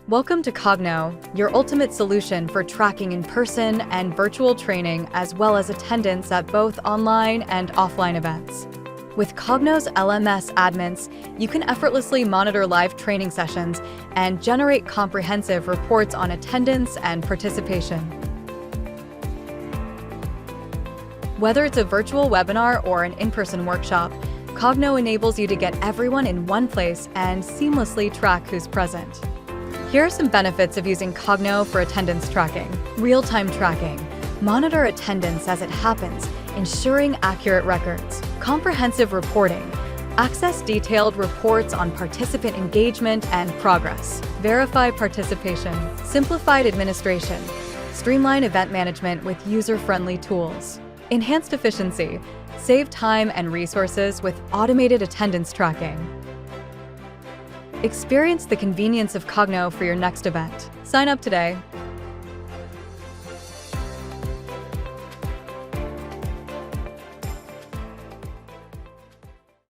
Welcome to Coggno, your ultimate solution for tracking in-person and virtual training, as well as attendance at both online and offline events. With Coggno's LMS admins, you can effortlessly monitor live training sessions and generate comprehensive reports on attendance and participation. Whether it's a virtual webinar or an in-person workshop, Coggno enables you to get everyone in one place and seamlessly track who's present. Here are some benefits of using Coggno for attendance tracking. Real-time tracking. Monitor attendance as it happens, ensuring accurate records. Comprehensive reporting. Access detailed reports on participant engagement and progress. Verify participation. Simplified administration. Streamline event management with user-friendly tools. Enhanced efficiency. Save time and resources with automated attendance tracking. Experience the convenience of Coggno for your next event. Sign up today.